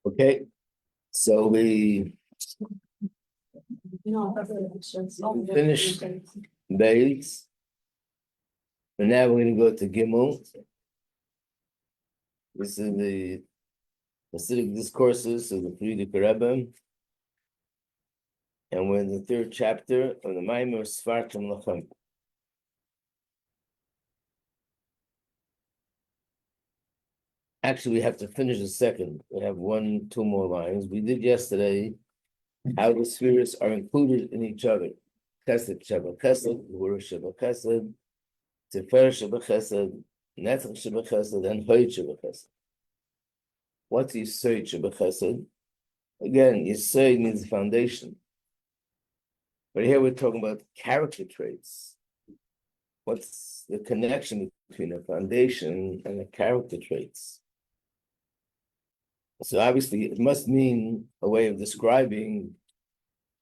Okay, so we finished Beis, and now we're going to go to Gimel. This is the Hasidic discourses of the Friedrich Rebbe, and we're in the third chapter of the Mamar Usefartem Lachem. Actually, we have to finish the second. We have two more lines. We did yesterday how the spheres are included in each other. Chesed Sheba Chesed, Gvura Sheba Chesed, Tifer Sheba Chesed, Netzach Sheba Chesed, and Hoyt Sheba Chesed. What's Yisod Sheba Chesed? Again, Yisod means foundation. But here we're talking about character traits. What's the connection between a foundation and the character traits? So obviously it must mean a way of describing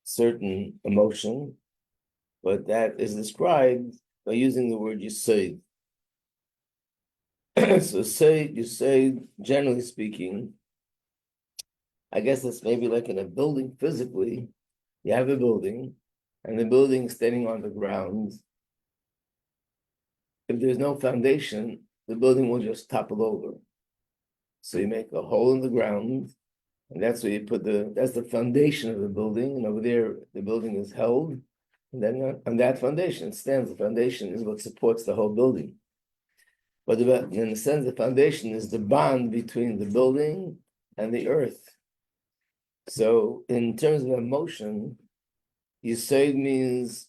certain emotion, but that is described by using the word Yisod. So Yisod, generally speaking, I guess it's maybe like in a building physically. You have a building, and the building is standing on the ground. If there's no foundation, the building will just topple over. So you make a hole in the ground, and that's where you put that's the foundation of the building, and over there, the building is held, and then on that foundation stands. The foundation is what supports the whole building. But in a sense, the foundation is the bond between the building and the earth. So in terms of emotion, Yisod means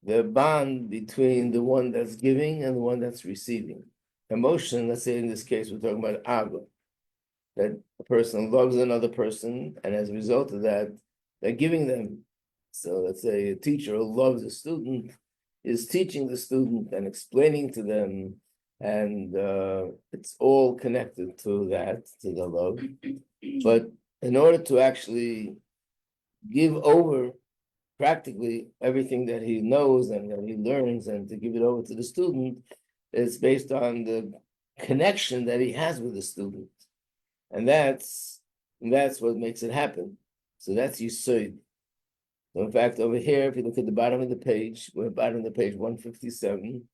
the bond between the one that's giving and the one that's receiving. Emotion, let's say in this case, we're talking about Ava, that a person loves another person, and as a result of that, they're giving them. So let's say a teacher who loves a student is teaching the student and explaining to them, and it's all connected to that, to the love. But in order to actually give over practically everything that he knows and that he learns, and to give it over to the student, is based on the connection that he has with the student. And that's what makes it happen. So that's Yisod. So in fact, over here, if you look at the bottom of the page, we're bottom of the page 157,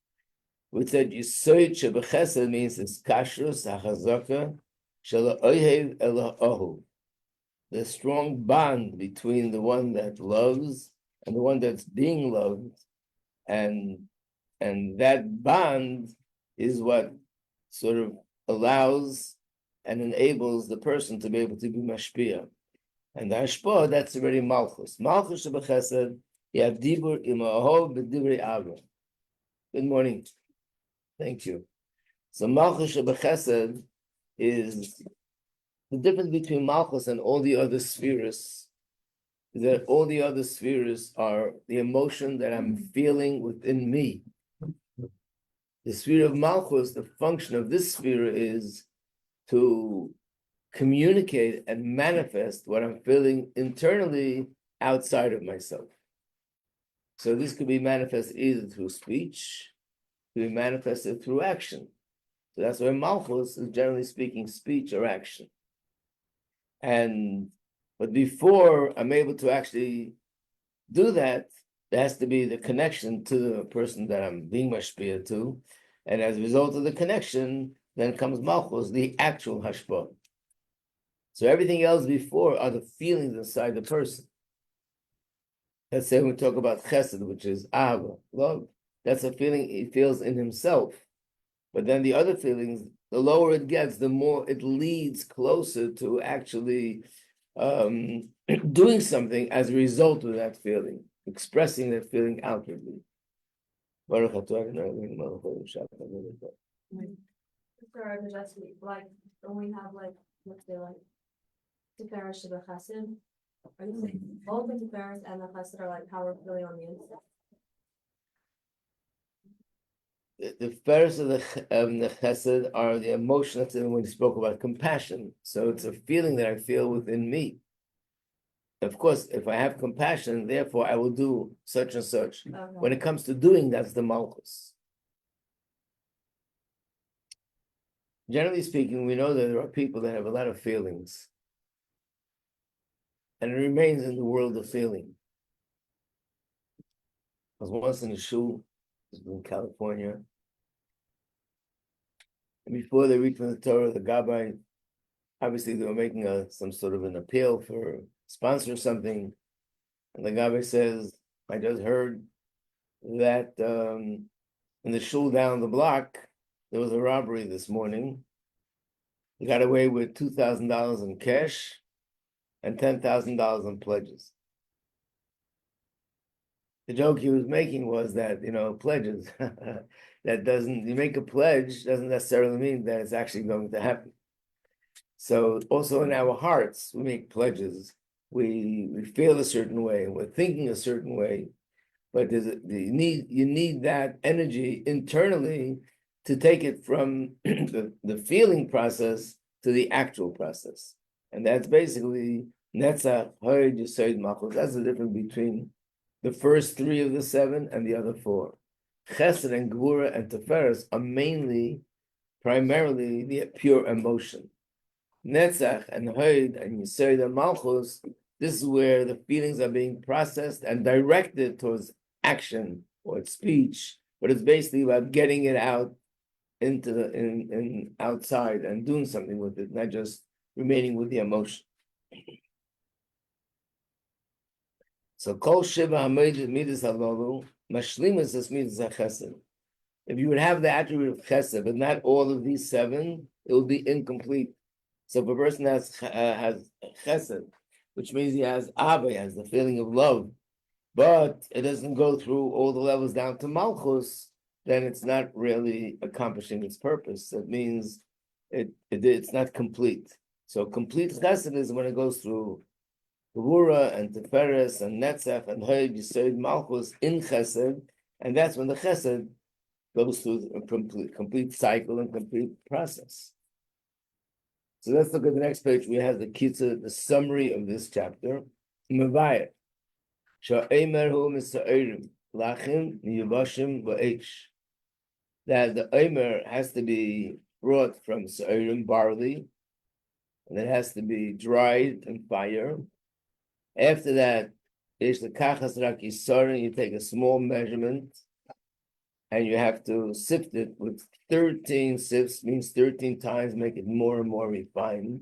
we said Yisod Sheba Chesed means it's kashrus hachazaka shel ha'ohev el ha'ohu. The strong bond between the one that loves and the one that's being loved, and that bond is what sort of allows and enables the person to be able to be mashpia. And the hashpah, that's already malchus. Malchus sheba chesed, you have dibur imahov b'divrei ava. Good morning. Thank you. So malchus sheba chesed is the difference between malchus and all the other spheres. Is that all the other spheres are the emotion that I'm feeling within me. The sphere of malchus, the function of this sphere is to communicate and manifest what I'm feeling internally outside of myself. So this could be manifested either through speech, could be manifested through action. So that's why malchus is generally speaking speech or action. But before I'm able to actually do that, there has to be the connection to the person that I'm being mashpia to. And as a result of the connection, then comes malchus, the actual hashpah. So everything else before are the feelings inside the person. Let's say we talk about chesed, which is ahava, love. That's a feeling he feels in himself. But then the other feelings, the lower it gets, the more it leads closer to actually doing something as a result of that feeling, expressing that feeling outwardly. Rabbi Majeski, like when we have like let's say like Tiferet Sheba Chesed, Are you saying both the Tiferes and the Chesed are like how we're feeling on the inside? The first of the chesed are the emotional thing when he spoke about compassion. So it's a feeling that I feel within me. Of course, if I have compassion, therefore I will do such and such. Okay. When it comes to doing, that's the malchus. Generally speaking, we know that there are people that have a lot of feelings, and it remains in the world of feeling. I was once in a shul in California, and before they read from the Torah, the Gabbai, obviously they were making some sort of an appeal for sponsor or something, and the Gabbai says, I just heard that in the shul down the block, there was a robbery this morning. He got away with $2,000 in cash and $10,000 in pledges. The joke he was making was that, pledges, you make a pledge doesn't necessarily mean that it's actually going to happen. So also in our hearts, we make pledges. We feel a certain way, and we're thinking a certain way, but you need that energy internally to take it from the feeling process to the actual process. And that's basically Netzach, Hoyd, Yesod, Malchus. That's the difference between the first three of the seven and the other four. Chesed and Gvura and Tiferes are primarily the pure emotion. Netzach and Hoyd and Yesod and Malchus, this is where the feelings are being processed and directed towards action or speech, but it's basically about getting it out into in outside and doing something with it, not just remaining with the emotion. So kol shiva midas halalu mashlimus es midas chesed. If you would have the attribute of chesed, but not all of these seven, it will be incomplete. So if a person has chesed, which means he has ava, he has the feeling of love, but it doesn't go through all the levels down to malchus, then it's not really accomplishing its purpose. That means it's not complete. So complete chesed is when it goes through Gevura and Tiferes and Netzach and Hoyd, Yesod, Malchus in chesed, and that's when the chesed goes through a complete cycle and complete process. So let's look at the next page. We have the summary of this chapter. Mavayah. Sha'emer hu misa'erim lachem niyavashim va'esh. That the Omer has to be brought from Sa'erim, barley, and it has to be dried in fire. After that, is the kachas rak yisarin, you take a small measurement, and you have to sift it with 13 sifts, means 13 times, make it more and more refined.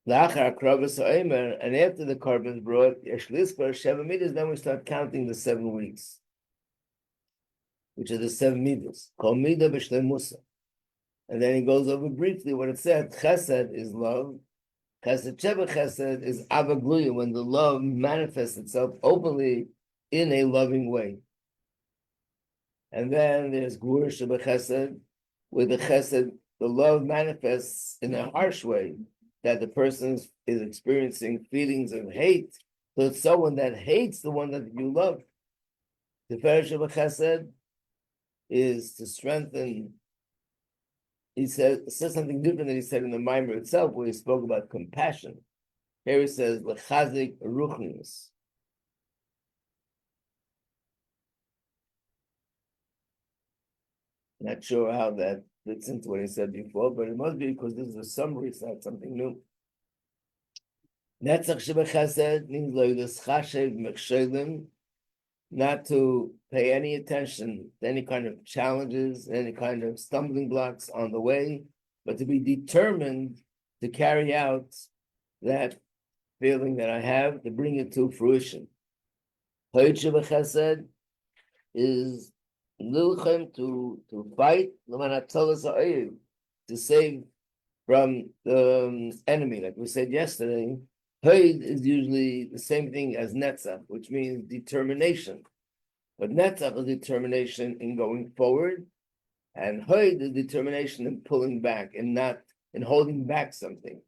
Lachar kravas Omer, and after the carbon is brought, yeshlispar sheva midas, then we start counting the 7 weeks, which are the 7 midas, called midah b'shlemusa. And then he goes over briefly what it said. Chesed is love. Chesed sheva chesed is avagluya, when the love manifests itself openly in a loving way. And then there's gvura sheba chesed, where the chesed, the love manifests in a harsh way, that the person is experiencing feelings of hate. So it's someone that hates the one that you love. The Tiferes sheba chesed is to strengthen. He says something different than he said in the Mamar itself, where he spoke about compassion. Here he says, "Lechazik ruchnius." Not sure how that fits into what he said before, but it must be because this is a summary, it's not something new. Netzach sheba chesed means loydeschashev mechshelim, not to pay any attention to any kind of challenges, any kind of stumbling blocks on the way, but to be determined to carry out that feeling that I have, to bring it to fruition. Hoyd sheba chesed is lilchem, to fight, to save from the enemy. Like we said yesterday, Hoyd is usually the same thing as Netzach, which means determination. But Netzach is determination in going forward, and Hoyd is determination in pulling back and not in holding back something.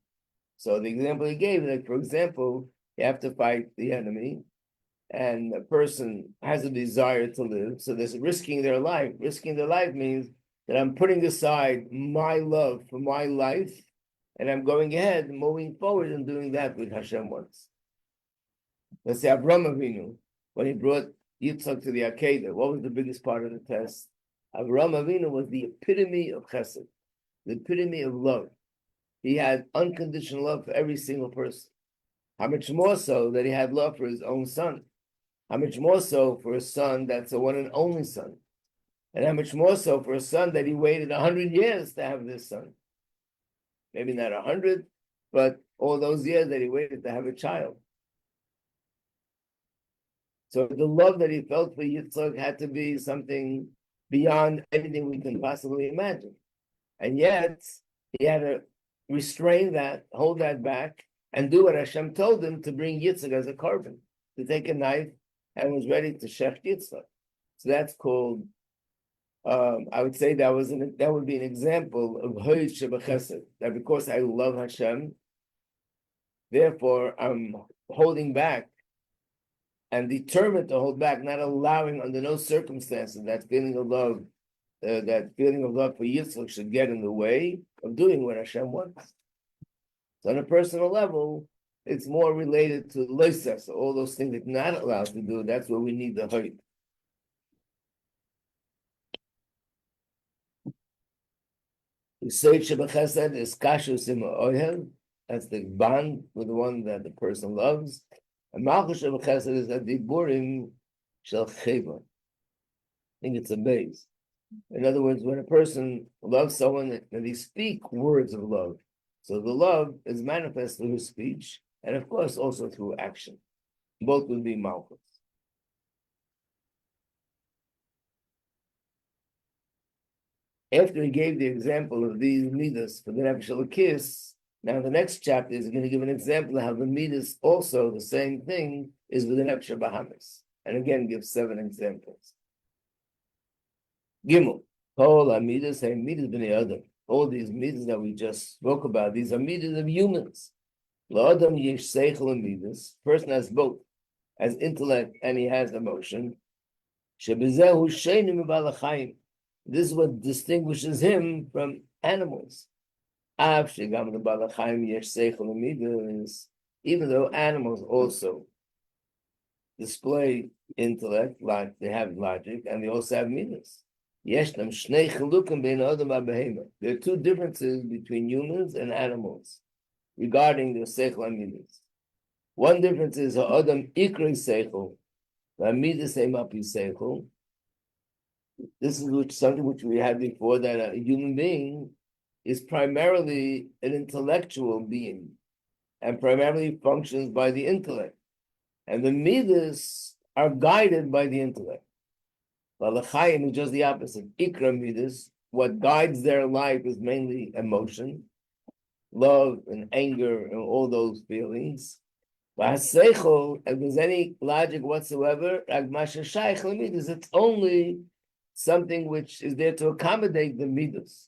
So the example he gave, like for example, you have to fight the enemy, and a person has a desire to live, so there's risking their life. Risking their life means that I'm putting aside my love for my life, and I'm going ahead, moving forward, and doing that which Hashem wants. Let's say Avraham Avinu, when he brought Yitzchak to the Akedah, what was the biggest part of the test? Avraham Avinu was the epitome of chesed, the epitome of love. He had unconditional love for every single person. How much more so that he had love for his own son? How much more so for a son that's a one and only son? And how much more so for a son that he waited 100 years to have this son? Maybe not 100, but all those years that he waited to have a child. So the love that he felt for Yitzchak had to be something beyond anything we can possibly imagine. And yet, he had to restrain that, hold that back, and do what Hashem told him to bring Yitzchak as a korban, to take a knife, and was ready to shech Yitzchak. So that's called, I would say that would be an example of Hoyt Shebachesed, that because I love Hashem, therefore I'm holding back and determined to hold back, not allowing under no circumstances that feeling of love for Yitzchak should get in the way of doing what Hashem wants. So on a personal level, it's more related to loisas, all those things that you're not allowed to do. That's where we need the hoyt. The Seid Shebachesed is kashus im ohel. That's the bond with the one that the person loves. And Malchus Shebachesed is a diburim shel cheva. I think it's a base. In other words, when a person loves someone, and they speak words of love. So the love is manifest through his speech, and of course also through action. Both will be Malchus. After he gave the example of these midas for the Nefesh Elokis, now the next chapter is going to give an example of how the midas also, the same thing, is with the Nefesh Bahamis. And again, give 7 examples. Gimel, Kol HaMidas Hein Midas B'nei Adam. All these midas that we just spoke about, these are midas of humans. La'adam yesh seichel and midas. Person has both, has intellect and he has emotion. Shebezehu sheinu mibal hachayim. This is what distinguishes him from animals. Av shegam lebal hachayim yesh seichel and midas. Even though animals also display intellect, like they have logic, and they also have midas. There are 2 differences between humans and animals regarding the seichel and midas. One difference is ha'adam ikrei seichel, v'amidas emapi seichel. This is something which we had before, that a human being is primarily an intellectual being and primarily functions by the intellect. And the midas are guided by the intellect. L'chayim is just the opposite. Ikra midas, what guides their life is mainly emotion, love and anger and all those feelings. V'haseichel, if there's any logic whatsoever, it's only something which is there to accommodate the midas,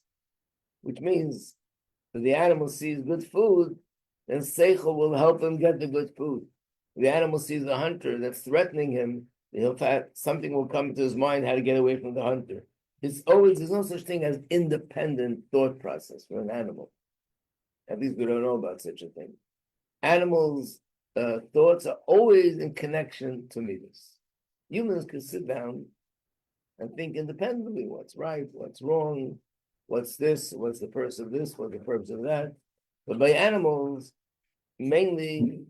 which means if the animal sees good food, then seichel will help him get the good food. If the animal sees a hunter that's threatening him, something will come to his mind how to get away from the hunter. There's no such thing as independent thought process for an animal. At least we don't know about such a thing. Animals' thoughts are always in connection to midas. Humans can sit down and think independently what's right, what's wrong, what's this, what's the purpose of this, what's the purpose of that. But by animals, mainly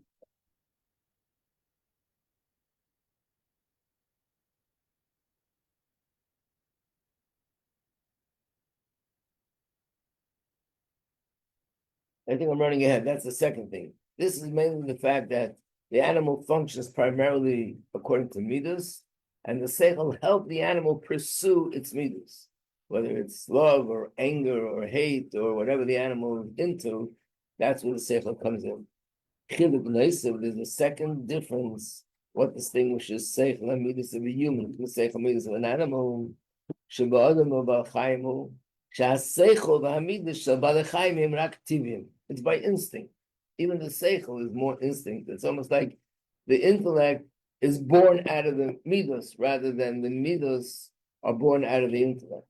I think I'm running ahead. That's the second thing. This is mainly the fact that the animal functions primarily according to midas, and the seichel help the animal pursue its midas, whether it's love or anger or hate or whatever the animal is into. That's where the seichel comes in. There's a second difference. What distinguishes seichel and midas of a human from seichel and midas of an animal? It's by instinct. even the seichel is more instinct. It's almost like the intellect is born out of the midos rather than the midos are born out of the intellect.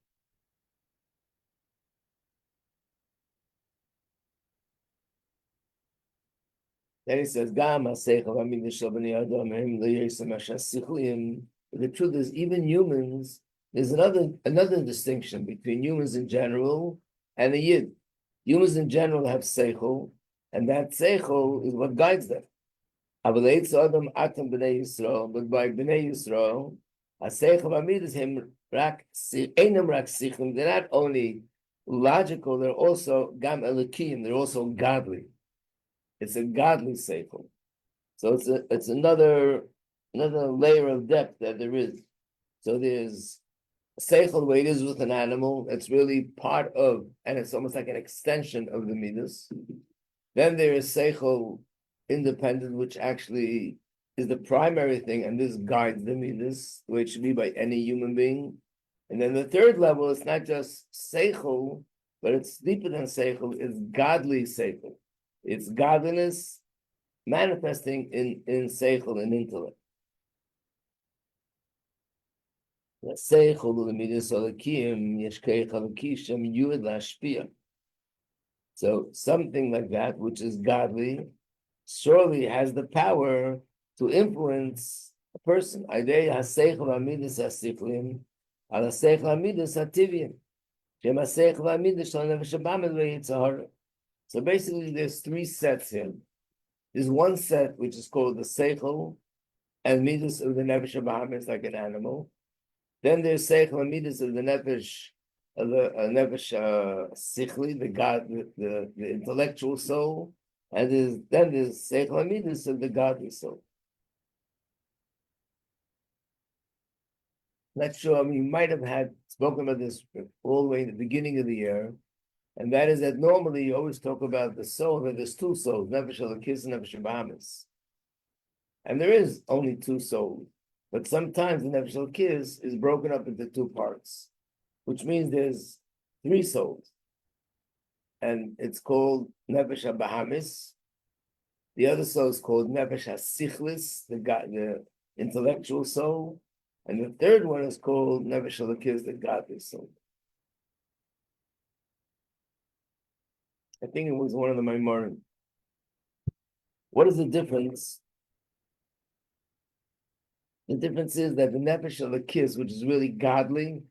Then he says, "Gam haseichel hamidas shel bnei adam hem lo yosem hashasichlim." The truth is, even humans, there's another distinction between humans in general and a yid. Humans in general have seichel, and that seichel is what guides them. But by Bnei Yisrael, haseichel hamidas hem rak einam rak sichlim. They're not only logical; they're also gam elikim. They're also godly. It's a godly seichel. So it's another layer of depth that there is. So there's seichel, the way it is with an animal, it's really part of, and it's almost like an extension of the midas. Then there is seichel independent, which actually is the primary thing, and this guides the midas, the way it should be by any human being. And then the third level, it's not just seichel, but it's deeper than seichel, it's godly seichel. It's godliness manifesting in seichel and intellect. So something like that, which is godly, surely has the power to influence a person. So basically, there's three sets here. There's one set which is called the seichel and midas of the nefesh habahamis, like an animal. Then there's seichel and midas of the nefesh, nefesh sichli, the God, the intellectual soul, and then there's seichel and midas of the godly soul. Not sure. I mean, you might have had spoken about this all the way in the beginning of the year. And that is that normally you always talk about the soul, that there's two souls, nefesh elokis and nefesh habahamis. And there is only two souls. But sometimes the nefesh elokis is broken up into two parts, which means there's three souls. And it's called nefesh habahamis. The other soul is called nefesh hasichlis, the intellectual soul. And the third one is called nefesh elokis, the godly soul. I think it was one of the Mamar. What is the difference? The difference is that the nefesh of the kiss, which is really godly,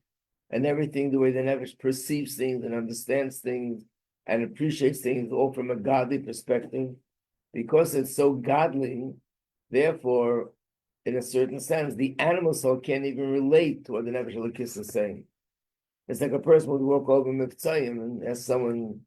and everything, the way the nefesh perceives things and understands things and appreciates things, all from a godly perspective, because it's so godly, therefore, in a certain sense, the animal soul can't even relate to what the nefesh of the kiss is saying. It's like a person would walk over Mivtzayim and ask someone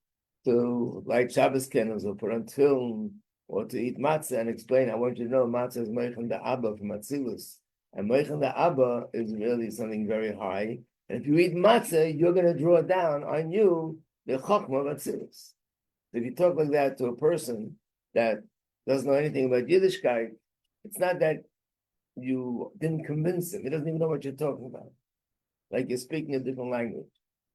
to light Shabbos candles or put on tefillin or to eat matzah and explain, I want you to know matzah is Moichan da Abba from Atzilus. And Moichan da Abba is really something very high. And if you eat matzah, you're going to draw down on you the Chokhmah of Atzilus. If you talk like that to a person that doesn't know anything about Yiddishkeit, it's not that you didn't convince him. He doesn't even know what you're talking about. Like you're speaking a different language.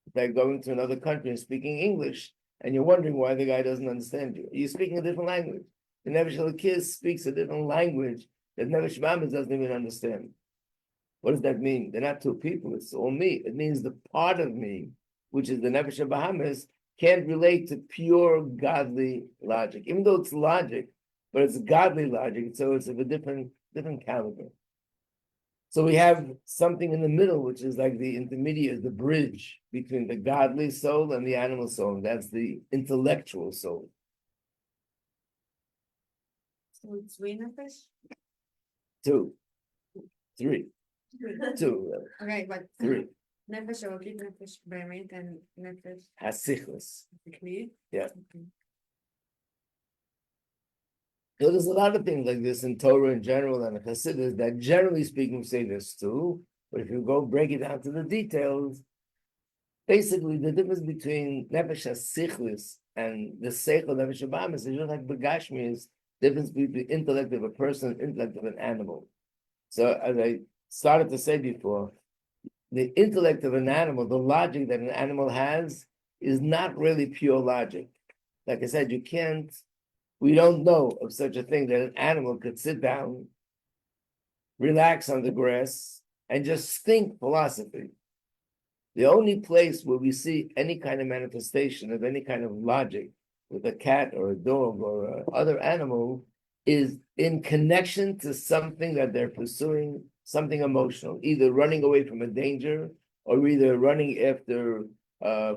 It's like going to another country and speaking English, and you're wondering why the guy doesn't understand you. You're speaking a different language. The Nefesh Elokis speaks a different language that Nefesh Habahamis doesn't even understand. What does that mean? They're not two people, it's all me. It means the part of me, which is the Nefesh Habahamis, can't relate to pure godly logic. Even though it's logic, but it's godly logic, so it's of a different caliber. So we have something in the middle, which is like the intermediate, the bridge between the godly soul and the animal soul. That's the intellectual soul. So it's three nefesh? Two. Three. Two. Okay, but Three. nefesh elokit, nefesh behemet, and nefesh Hasichlis. sikli. Yeah. Okay. So there's a lot of things like this in Torah in general and in Chassidus that generally speaking say this too. But if you go break it down to the details, basically the difference between Nefesh HaSichlis and the Seichel Nefesh Habahamis is just like Begashmi is the difference between the intellect of a person and the intellect of an animal. So as I started to say before, the intellect of an animal, the logic that an animal has, is not really pure logic. Like I said, you can't We don't know of such a thing that an animal could sit down, relax on the grass, and just think philosophy. The only place where we see any kind of manifestation of any kind of logic with a cat or a dog or other animal is in connection to something that they're pursuing, something emotional, either running away from a danger or either running after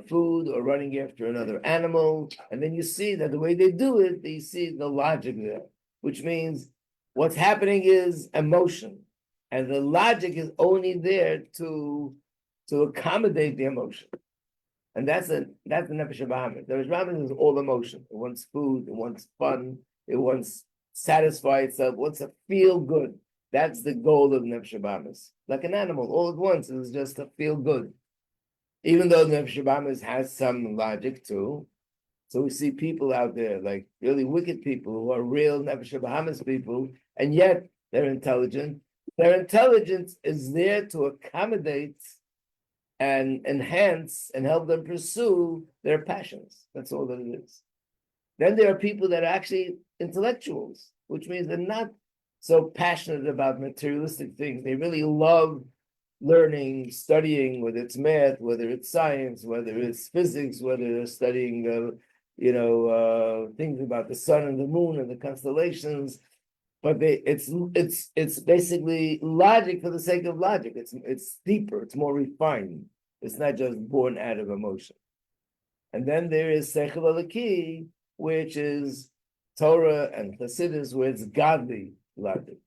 food or running after another animal. And then you see that the way they do it, you see the logic there, which means what's happening is emotion. And the logic is only there to accommodate the emotion. And that's the Nefesh Bahamis. The Nefesh Bahamis is all emotion. It wants food, it wants fun, it wants satisfy itself, it wants to feel good. That's the goal of Nefesh Bahamis. Like an animal, all it wants is just to feel good. Even though Nefesh Bahamis has some logic too. So we see people out there, like really wicked people who are real Nefesh Bahamis people, and yet they're intelligent. Their intelligence is there to accommodate and enhance and help them pursue their passions. That's all that it is. Then there are people that are actually intellectuals, which means they're not so passionate about materialistic things. They really love learning, studying, whether it's math, whether it's science, whether it's physics, whether they're studying, things about the sun and the moon and the constellations. But it's basically logic for the sake of logic. It's deeper. It's more refined. It's not just born out of emotion. And then there is Seichel Eliki, which is Torah and Chassidus, where it's godly logic.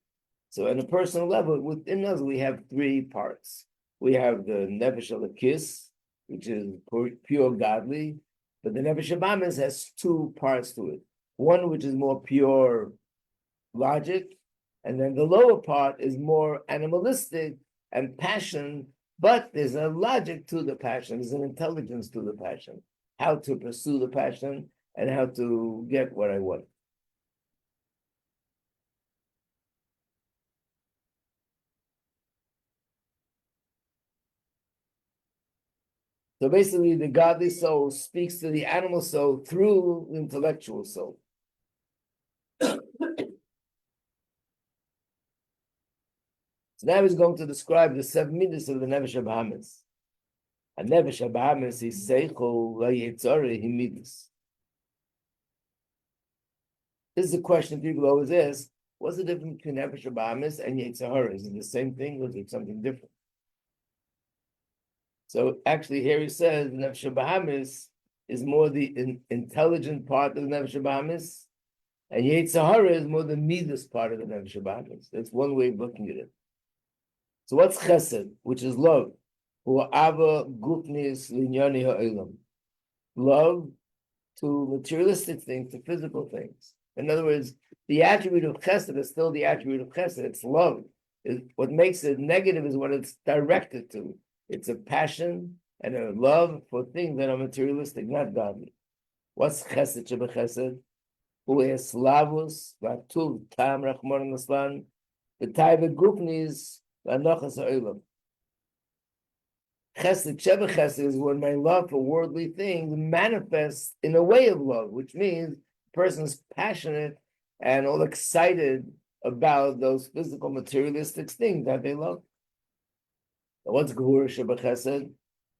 So on a personal level, within us, we have three parts. We have the Nefesh Elokis, which is pure godly, but the Nefesh Bahamis has two parts to it. One which is more pure logic, and then the lower part is more animalistic and passion, but there's a logic to the passion, there's an intelligence to the passion, how to pursue the passion and how to get what I want. So basically, the godly soul speaks to the animal soul through the intellectual soul. So now he's going to describe the 7 midas of the Nefesh Bahamis. And Nefesh Bahamis is Seichel Vayetzare Himidus. This is a question people always ask: what's the difference between Nefesh Bahamis and Yetzirah? Is it the same thing or is it something different? So actually, here he says Nefesh Bahamis is more the intelligent part of the Nefesh Bahamis, and Yetzirah is more the midas part of the Nefesh Bahamis. That's one way of looking at it. So what's chesed, which is love? Love to materialistic things, to physical things. In other words, the attribute of chesed is still the attribute of chesed. It's love. What makes it negative is what it's directed to. It's a passion and a love for things that are materialistic, not godly. What's chesed shebechesed? Slavus, vatuv, tam, rachmon, naslan, the taiva gufnis, v'anochas ha'olam. Chesed shebechesed is when my love for worldly things manifests in a way of love, which means the person's passionate and all excited about those physical materialistic things that they love. What's Gevura Shebechesed?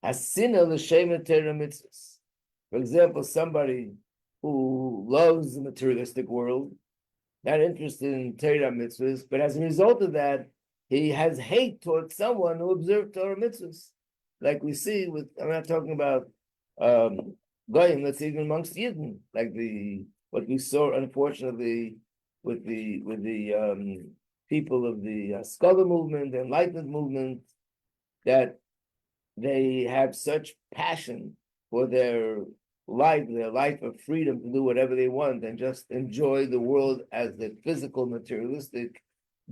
Hasina l'shem Torah mitzvahs. For example, somebody who loves the materialistic world, not interested in Torah mitzvahs, but as a result of that, he has hate towards someone who observed Torah mitzvahs. Like we see with, I'm not talking about Goyim, let's say even amongst Yidden, like what we saw unfortunately with the people of the scholar movement, the Enlightenment movement, that they have such passion for their life of freedom to do whatever they want and just enjoy the world as the physical, materialistic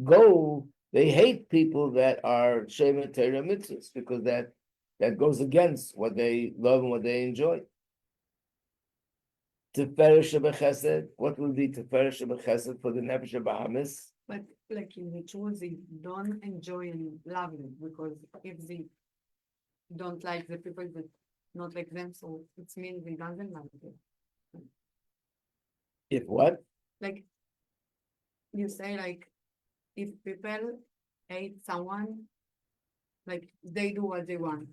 goal. They hate people that are Shema Torah mitzvahs because that goes against what they love and what they enjoy. Tiferet Shebechesed, what will be Tiferet Shebechesed for the Nefesh Bahamis? But like in rituals, they don't enjoy and love them because if they don't like the people that not like them, so it means they doesn't like them. If what? like you say, like if people hate someone, like they do what they want.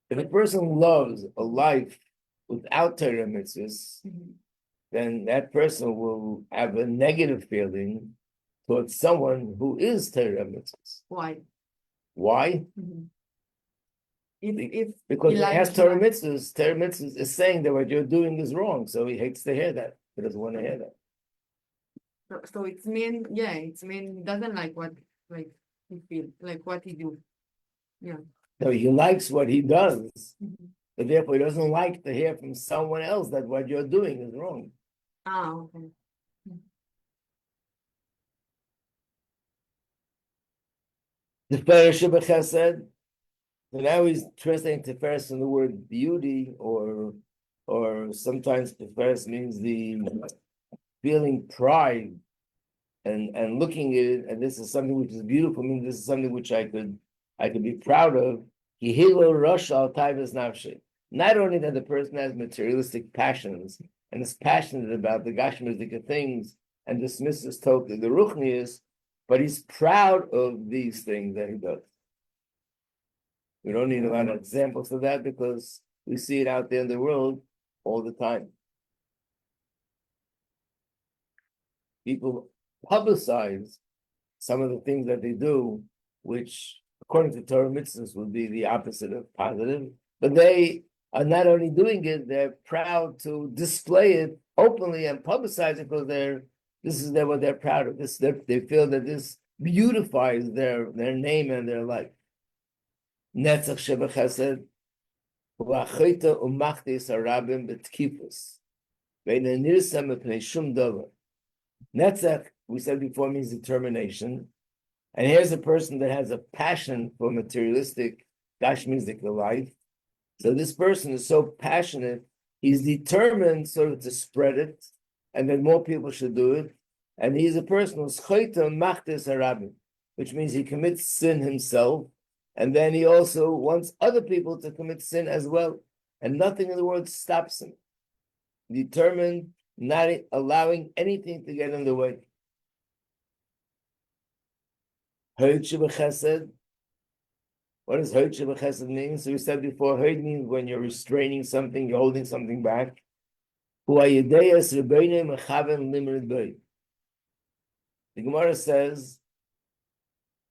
If a person loves a life without Torah mitzvahs, then that person will have a negative feeling towards someone who is Torah mitzvahs. Why? Why? If Because he he likes has Torah life. mitzvahs is saying that what you're doing is wrong, so he hates to hear that. He doesn't want to hear that. So it's mean, yeah, it's mean he doesn't like what like he feel, like what he do. Yeah. No, he likes what he does, but therefore he doesn't like to hear from someone else that what you're doing is wrong. Ah, okay. The Tiferes said, so now he's translating Tiferes from the word beauty, or sometimes Tiferes means the feeling pride and looking at it, and this is something which is beautiful. I mean, this is something which I could be proud of. Not only that the person has materialistic passions and is passionate about the gashmizik things and dismisses totally the ruchnius, but he's proud of these things that he does. We don't need a lot of examples of that because we see it out there in the world all the time. People publicize some of the things that they do, which according to Torah mitzvahs would be the opposite of positive, but they are not only doing it, they're proud to display it openly and publicize it because what they're proud of. They feel that this beautifies their name and their life. Netzach Shebechesed, U'achayta u'machtis harabim b'tkifus, ve'ina nirsam mepnei shum davar. Netzach, we said before, means determination. And here's a person that has a passion for materialistic, gashmizik life. So this person is so passionate, he's determined sort of to spread it, and then more people should do it. And he's a person who's chayta machtis harabim, which means he commits sin himself, and then he also wants other people to commit sin as well. And nothing in the world stops him. Determined, not allowing anything to get in the way. Hod shebechesed. What does hod shebechesed mean? So we said before, hod means when you're restraining something, you're holding something back. The Gemara says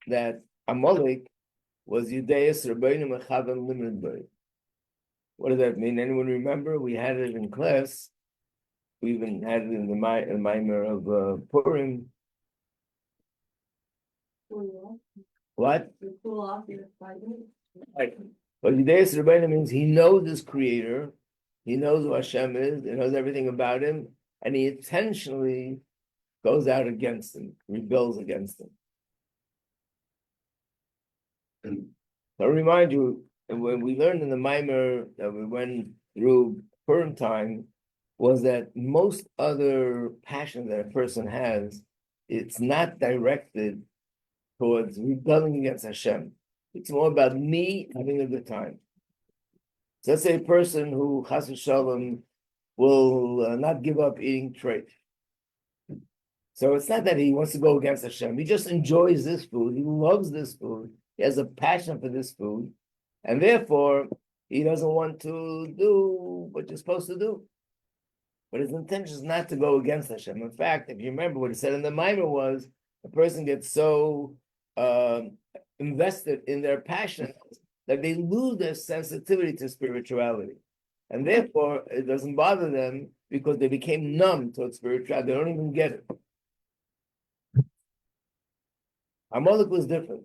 that Amalek was Yudeis Rebbeinu Mechaven Limud B'Ei. What does that mean? Anyone remember? We had it in class. We even had it in the Mamar of Purim. What? Right. But Yudeis Rebbeinu means he knows his creator, he knows who Hashem is, he knows everything about him, and he intentionally goes out against him, rebels against him. I'll remind you, when we learned in the Mamar that we went through Purim time, was that most other passion that a person has, it's not directed towards rebelling against Hashem. It's more about me having a good time. So let's say a person who, chas v'shalom, will not give up eating treif. So it's not that he wants to go against Hashem. He just enjoys this food. He loves this food. He has a passion for this food. And therefore, he doesn't want to do what you're supposed to do. But his intention is not to go against Hashem. In fact, if you remember what he said in the Maimon was, a person gets so invested in their passion that they lose their sensitivity to spirituality. And therefore, it doesn't bother them because they became numb towards spirituality. They don't even get it. Amalek was different.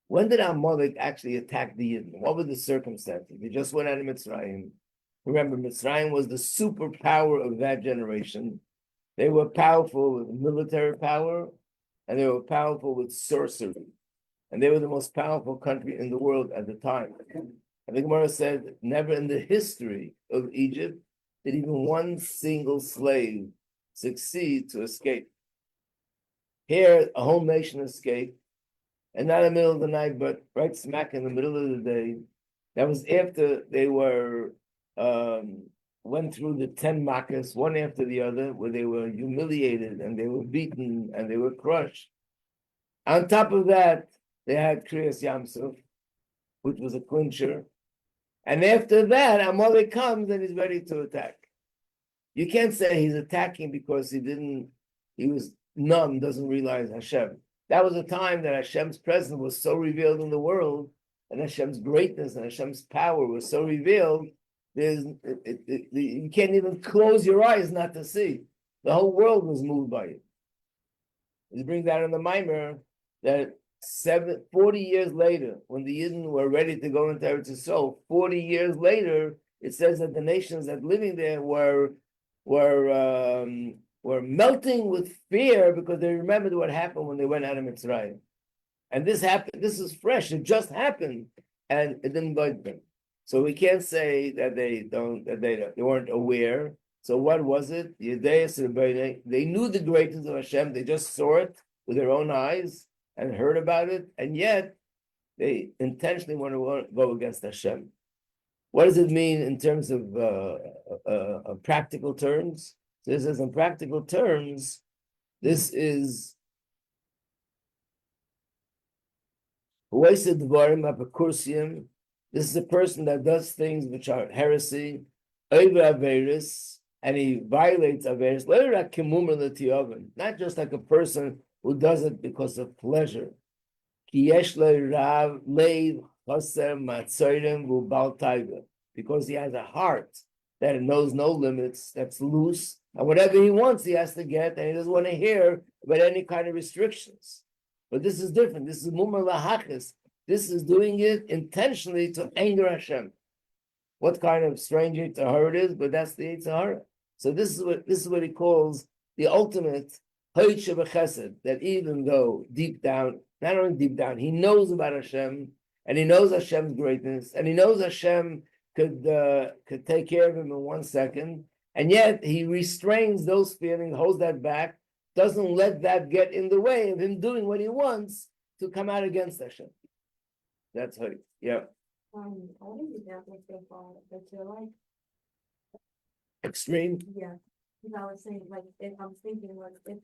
When did Amalek actually attack the Yidden? What were the circumstances? They just went out of Mitzrayim. Remember, Mitzrayim was the superpower of that generation. They were powerful with military power, and they were powerful with sorcery. And they were the most powerful country in the world at the time. And the Gemara said, never in the history of Egypt did even one single slave succeed to escape. Here, a whole nation escaped, and not in the middle of the night, but right smack in the middle of the day. That was after they were went through the 10 makas, one after the other, where they were humiliated and they were beaten and they were crushed. On top of that, they had Kriyas Yamsuf, which was a clincher. And after that, Amalek comes and he's ready to attack. You can't say he's attacking because he was numb, doesn't realize Hashem. That was a time that Hashem's presence was so revealed in the world, and Hashem's greatness and Hashem's power was so revealed, you can't even close your eyes not to see. The whole world was moved by it. You bring that in the Maimer that 40 years later, when the Yidden were ready to go into Eretz Yisrael, 40 years later, it says that the nations that living there were melting with fear because they remembered what happened when they went out of Mitzrayim. And this happened, this is fresh, it just happened, and it didn't bite them. So we can't say that they weren't aware. So what was it? They knew the greatness of Hashem, they just saw it with their own eyes and heard about it, and yet they intentionally want to go against Hashem. What does it mean in terms of practical terms? So this is in practical terms, this is this is a person that does things which are heresy, and he violates Averis, not just like a person who does it because of pleasure. Because he has a heart that knows no limits, that's loose, and whatever he wants, he has to get, and he doesn't want to hear about any kind of restrictions. But this is different. This is mumar lahachis. This is doing it intentionally to anger Hashem. What kind of strange Yitzhahara it is, but that's the Yitzhahara. So this is what he calls the ultimate Hoyt Shebechesed, that even though deep down, not only deep down, he knows about Hashem, and he knows Hashem's greatness, and he knows Hashem could take care of him in 1 second, and yet he restrains those feelings, holds that back, doesn't let that get in the way of him doing what he wants to come out against Hashem. That's Hoyt. Yeah. All these examples so far, that you're like, Extreme. yeah, because I was saying, like, if I'm thinking, like, if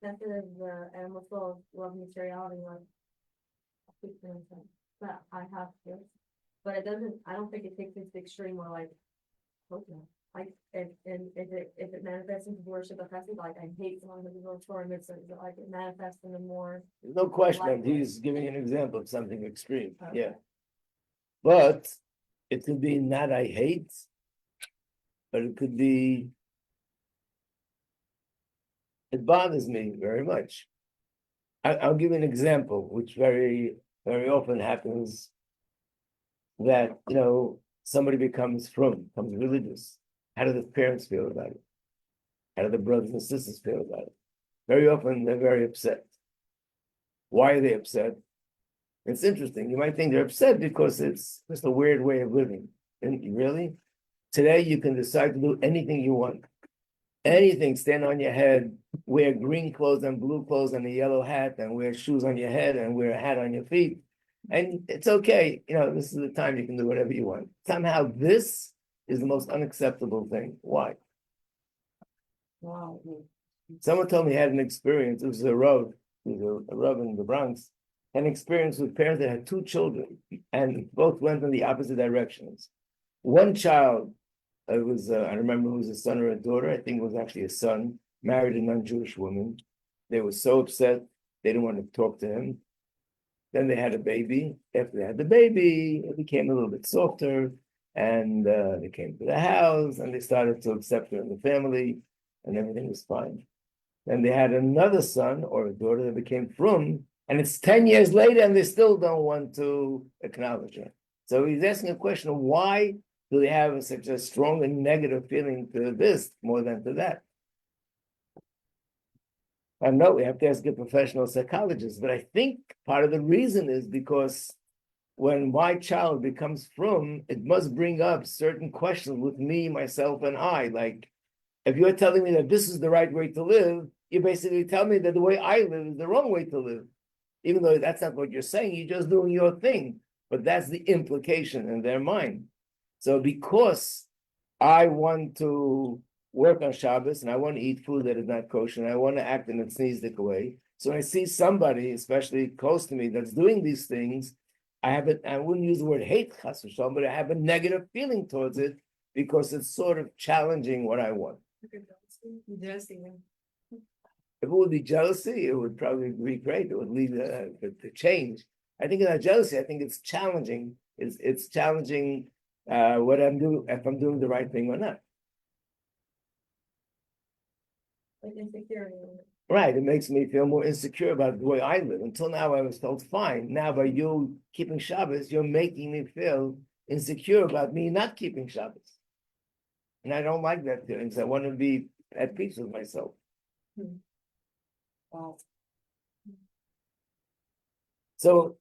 that is the animal soul love materiality, like, but I have to, but it doesn't, I don't think it takes it to the extreme where, like, okay, like, if it manifests into worship of Chesed, like, I hate someone who's a Torah mitzvah, like, it manifests in a more. There's no question. He's giving an example of something extreme. Okay. Yeah. But it could be not I hate, but it could be it bothers me very much. I'll give you an example, which very, very often happens, that, somebody becomes religious. How do the parents feel about it? How do the brothers and sisters feel about it? Very often, they're very upset. Why are they upset? It's interesting. You might think they're upset because it's just a weird way of living. And really, today you can decide to do anything you want. Anything, stand on your head, wear green clothes and blue clothes and a yellow hat, and wear shoes on your head and wear a hat on your feet. And it's okay. This is the time you can do whatever you want. Somehow this is the most unacceptable thing. Why? Wow. Someone told me he had an experience. It was a Rav in the Bronx, an experience with parents that had 2 children, and both went in the opposite directions. One child, I remember it was a son or a daughter, I think it was actually a son, married a non-Jewish woman. They were so upset, they didn't want to talk to him. Then they had a baby. After they had the baby, it became a little bit softer, and they came to the house, and they started to accept her in the family, and everything was fine. Then they had another son or a daughter that became frum, and it's 10 years later, and they still don't want to acknowledge her. So he's asking a question of why do they have such a strong and negative feeling to this more than to that? I know we have to ask a professional psychologist, but I think part of the reason is because when my child becomes frum, it must bring up certain questions with me, myself, and I. Like, if you're telling me that this is the right way to live, you basically tell me that the way I live is the wrong way to live. Even though that's not what you're saying, you're just doing your thing. But that's the implication in their mind. So because I want to work on Shabbos and I want to eat food that is not kosher and I want to act in a tzniusdik way. So when I see somebody, especially close to me, that's doing these things, I wouldn't use the word hate, chas v'shalom, but I have a negative feeling towards it because it's sort of challenging what I want. Jealousy. If it would be jealousy, it would probably be great. It would lead to change. I think it's not jealousy. I think it's challenging. It's challenging what I'm doing, if I'm doing the right thing or not. Like insecurity. Right. It makes me feel more insecure about the way I live. Until now, I was told fine. Now, by you keeping Shabbos, you're making me feel insecure about me not keeping Shabbos. And I don't like that feeling. So I want to be at peace with myself. Wow. So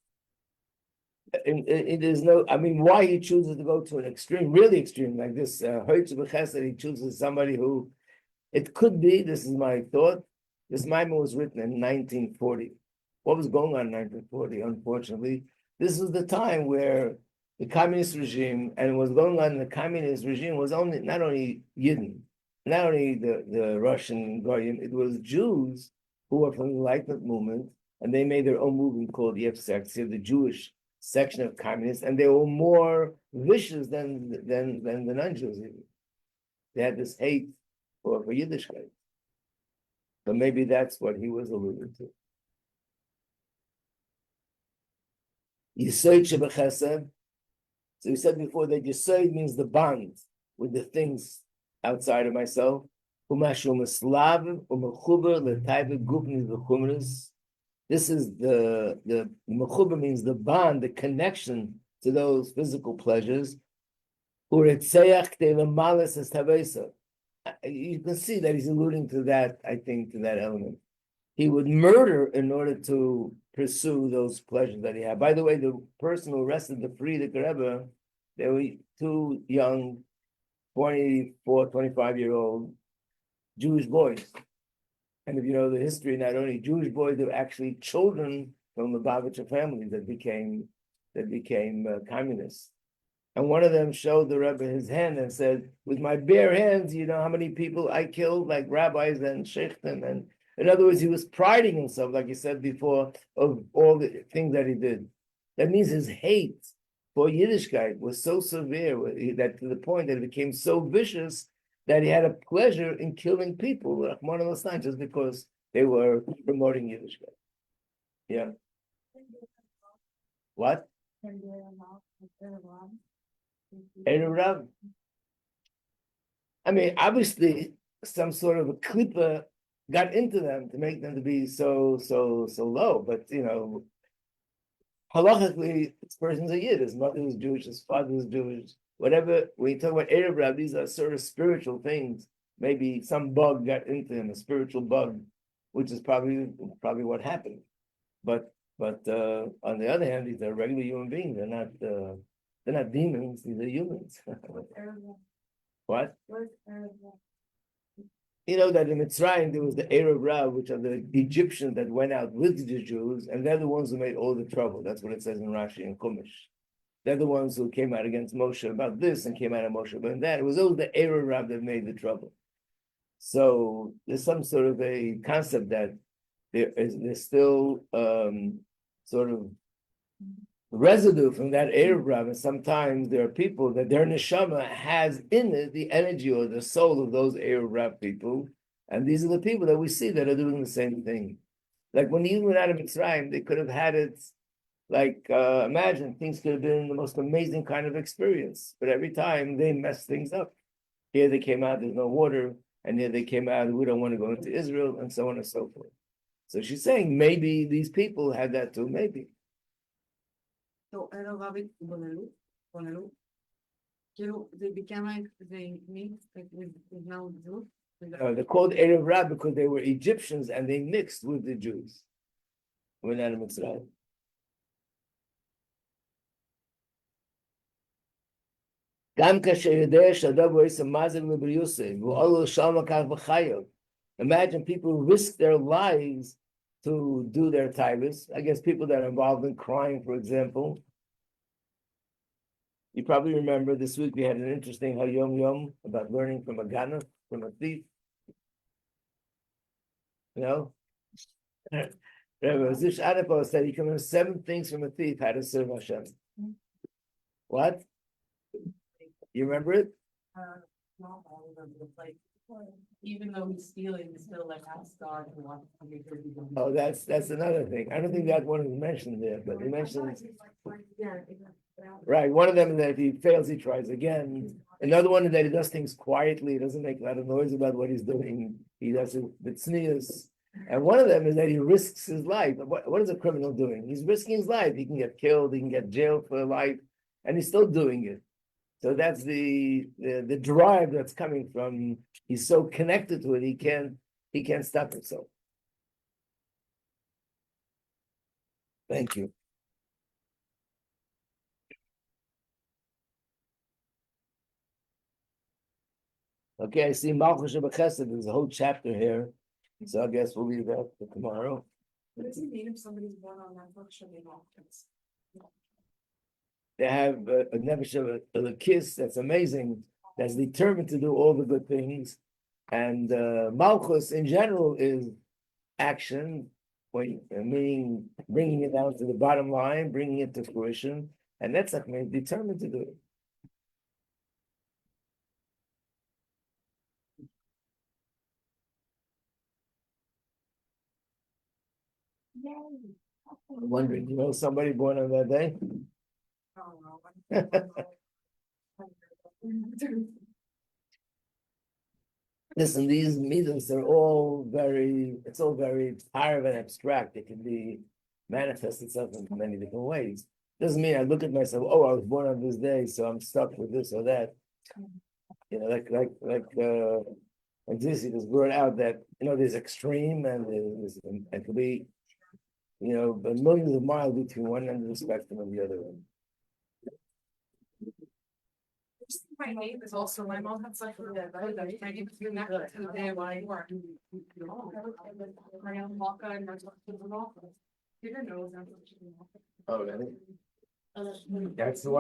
it is no, I mean, why he chooses to go to an extreme, really extreme, like this, he chooses somebody who, it could be, this is my thought, this Maimon was written in 1940. What was going on in 1940, unfortunately? This was the time where the communist regime, and what was going on in the communist regime was not only Yidden, not only the Russian Goyim, it was Jews who were from the Enlightenment movement, and they made their own movement called the Jewish section of communists, and they were more vicious than the non-Jews. They had this hate for Yiddishkeit. So maybe that's what he was alluding to. Yisoid shebechesed. So we said before that Yisoid means the bond with the things outside of myself. Umashu meslav umechuber letayve gufnis v'chumras. This is the mechuber means the bond, the connection to those physical pleasures. Uretzeach te'lemales es tavesa. You can see that he's alluding to that, I think, to that element. He would murder in order to pursue those pleasures that he had. By the way, the person who arrested the Frierdiker Rebbe, they were two young, 24, 25-year-old Jewish boys. And if you know the history, not only Jewish boys, they were actually children from the Lubavitcher families that became communists. And one of them showed the Rebbe his hand and said, with my bare hands, you know how many people I killed, like rabbis and sheikhim. And in other words, he was priding himself, like he said before, of all the things that he did. That means his hate for Yiddishkeit was so severe that to the point that it became so vicious that he had a pleasure in killing people, Rahman al-Aslan, just because they were promoting Yiddishkeit. Yeah. What? Erev Rav. I mean, obviously, some sort of a klippa got into them to make them to be so low. But you know, halachically, this person's a Yid. His mother was Jewish, his father was Jewish. Whatever. When you talk about Erev Rav, these are sort of spiritual things. Maybe some bug got into him, a spiritual bug, which is probably what happened. But on the other hand, these are regular human beings. They're not demons, these are humans. What? You know that in Mitzrayim there was the Erev Rav, which are the Egyptians that went out with the Jews, and they're the ones who made all the trouble. That's what it says in Rashi and Chumash. They're the ones who came out against Moshe about this and came out of Moshe about that. It was always the Erev Rav that made the trouble. So there's some sort of a concept that there's still sort of residue from that Erev Rav, and sometimes there are people that their neshama has in it the energy or the soul of those Erev Rav people, and these are the people that we see that are doing the same thing. Like when he went out of Mitzrayim, they could have had it, like imagine things could have been the most amazing kind of experience, but every time they mess things up. Here they came out, there's no water, and here they came out, we don't want to go into Israel, and so on and so forth. So she's saying maybe these people had that too, maybe. So Erev Rav התבוללות, כאילו they became like they mixed like with now Jews. They're called Erev Rav because they were Egyptians and they mixed with the Jews. We're not in Mitzrayim. גם כאשר יודע שאדם הוא עושה מזל לבריאוסי, והוא שלום כך בחייו. Imagine people risk their lives to do their tithers. I guess people that are involved in crime, for example. You probably remember this week we had an interesting Hayom Yom about learning from a Ganav, from a thief. You know? Rabbi Zish Adipos said he can learn 7 things from a thief how to serve Hashem. What? You remember it? Not all of them, but like, even though he's stealing, he's still like ask God and want to make sure he doesn't. Oh, that's another thing. I don't think that one is mentioned there, but he mentions Yeah. right. One of them is that if he fails, he tries again. Another one is that he does things quietly. He doesn't make a lot of noise about what he's doing. He does it with sneers. And one of them is that he risks his life. What is a criminal doing? He's risking his life. He can get killed. He can get jailed for life, and he's still doing it. So that's the drive that's coming from. He's so connected to it. He can't stop himself. Thank you. Okay, I see Malchus Chesed. There's a whole chapter here, so I guess we'll leave that for tomorrow. What does it mean if somebody's born on that book, should they not? They have a nefesh of a kiss that's amazing, that's determined to do all the good things. And Malchus in general is action, meaning bringing it down to the bottom line, bringing it to fruition. And that's like determined to do it. I'm wondering, you know somebody born on that day? Listen, these midos are all it's all very higher and abstract. It can be manifest itself in many different ways. Doesn't mean I look at myself, oh, I was born on this day, so I'm stuck with this or that. You know, like this, it was brought out that, you know, there's extreme and it could be, you know, millions of miles between one end of the spectrum and the other end. My name is also, my mom had such a good, my name is connected to the day when I work. My name is Malka and my husband's an office. You didn't know it was. Oh, really? That's the one.